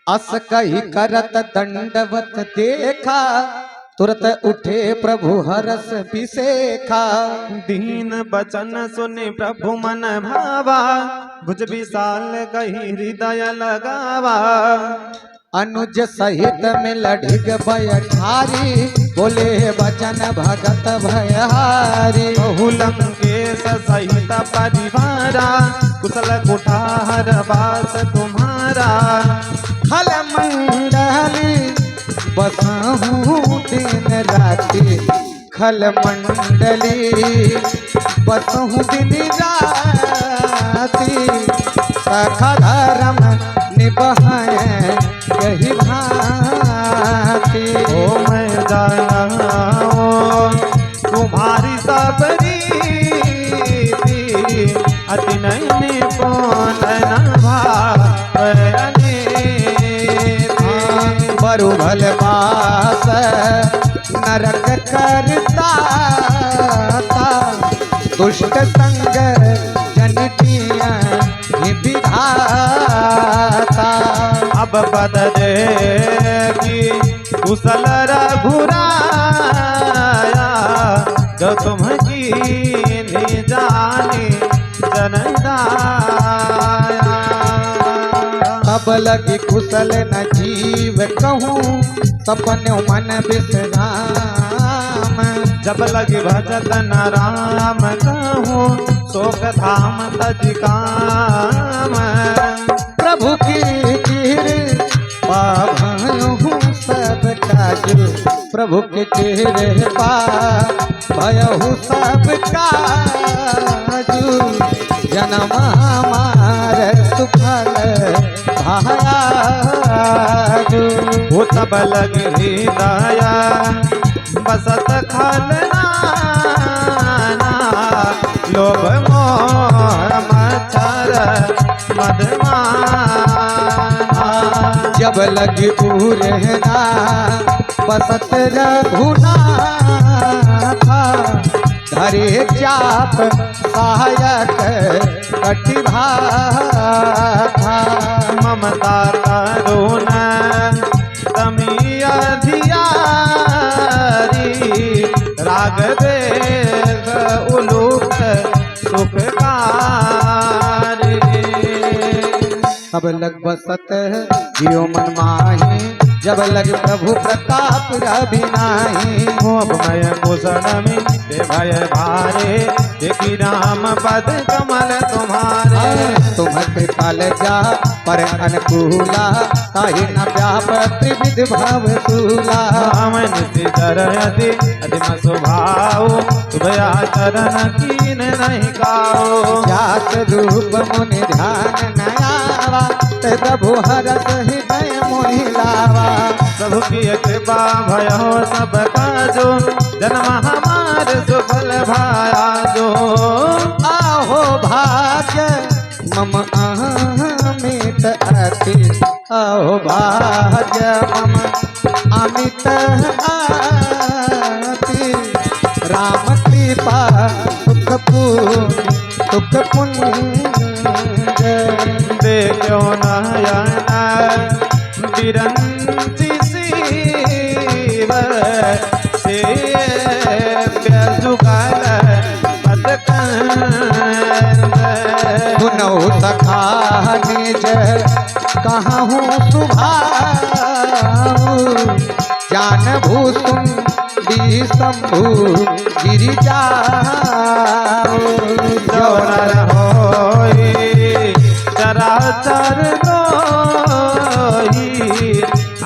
अस कही करत दंडवत देखा, तुरत उठे प्रभु हरस बिसेखा। दीन बचन सुनि प्रभु मन भावा, भुज विशाल कही हृदय लगावा। अनुज सहित मिल ढिग भयठारी, बोले बचन भगत भयहारी। बहुलंकेश सहित परिवारा, कुशल कुठार वास तुम्हारा। खल मंडली बसहूँ दिन राति, खल मंडली बसहूँ दिन राति। सखा धर्म निभाए यही भांति। ओ मैं जाना तुम्हारी सब रीति, अति नहीं कौन भावने। बरु भल पास नरक करता, दुष्ट संग जनतिया विधाता। अब बदले की कुशल रघुराया, जो तुम्ही नहीं जानी जनदाया। अब लगी कुशल न जीव कहूँ, सपने मन विश्राम। जब लगी भजत न राम कहूँ, शोक धाम तज काम। प्रभु की पाभूँ सब काजू, प्रभु के कृपा भयहु सब काजू। जन्म हमार सुफल भायाजू। वो तब लग हृदय बसत खलना, लोभ मोह मच्छर मदमाना। जब लगी उड़ना बसत रघुनाथा, धरे चाप सहायक कटिभाथा। ममता करुण तमी अधियारी, राग देख उलूक सुखकारी। अब लग बसत जियो मन माही, जब लग प्रभु प्रताप रवि नाही। मोह भय कुशलमी ते भय भारे, देखी राम पद कमल तुम्हारे। तुम कृपाल जा पर अनुकूला, काहे न व्याप त्रिविध भव तूला। मन से दरयति अधिम स्वभाव, तुभया चरण कीन नहीं गाओ। जात रूप मुनि ध्यान नयावा, ते प्रभु हरस हृदय मोहिलावा। प्रभु की कृपा भयो सब काजो, जन्म हमार सुफल भाया जो। आहो भाग्य मम अमित अति, आहो भाग्य मम अमित अति। राम कृपा सुख पुंज, देखो नयन बिरंची शिव, से जुगल सुनौ सखा निज कहूँ सुभाऊ। जान भूसुन शंभु गिरिजा, जौनर होई चराचर दोही,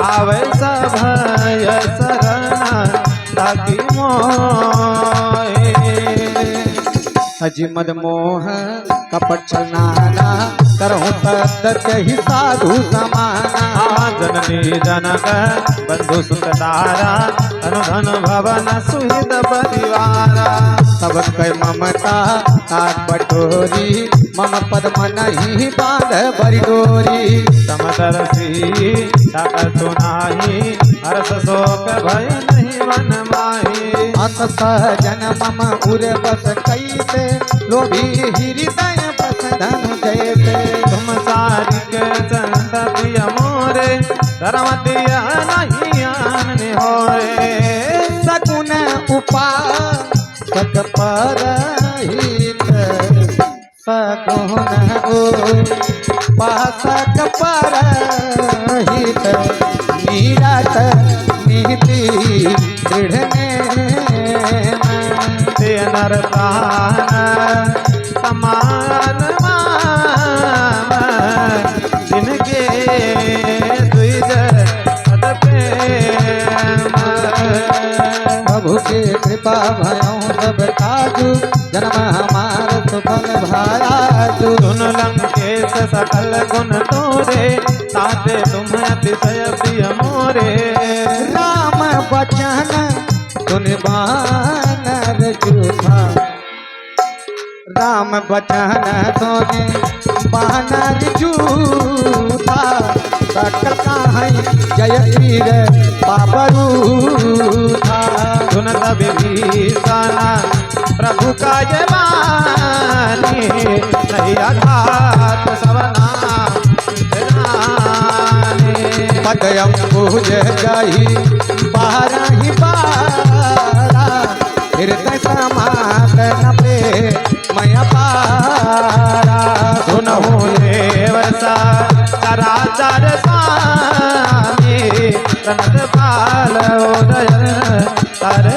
आवे सभय शरण ताकि मोहि। अजिमद मोह कपट छलनाना, करहु सदत ही साधु समाना। जननी जनक बंधु सुत तारा, अनुधन भवन सुहृद परिवारा। सब कह ममता काट बटोरी, मम पद मन ही बांध बरी डोरी। समदर्शी सकल सुनाही, हर्ष शोक भय नहीं मन माही। अस सहजन मम उर बस कैसे, लोभी हृदय बस धन जैसे। तुम सारिक संत प्रिय मोर, मोरे धर्म दिया नहीं आन होरे सगुन उपासक परहित सगुन उपासक परहित निरत नीति दृढ़ ते नरतान समान जिनके द्विज पद प्रेम प्रभु के कृपा भयों सब काजू जन्म हमार सुफल भायाजू सुन लंकेश सकल गुण तोरे ताते तुम अतिशय प्रिय मोरे राम बचन सुन बानर जूठा राम बचन सुन बानर जूठा सकल काहई जय वीर बाबरूठा सुन सब भीषण प्रभु का जय वाणी नहीं अघात सवना पदयम पूज जाही बारही बारा हृदय समात न पे मया पारा सुनहु देवसा चराचर स्वामी प्रणत पाल उदय कर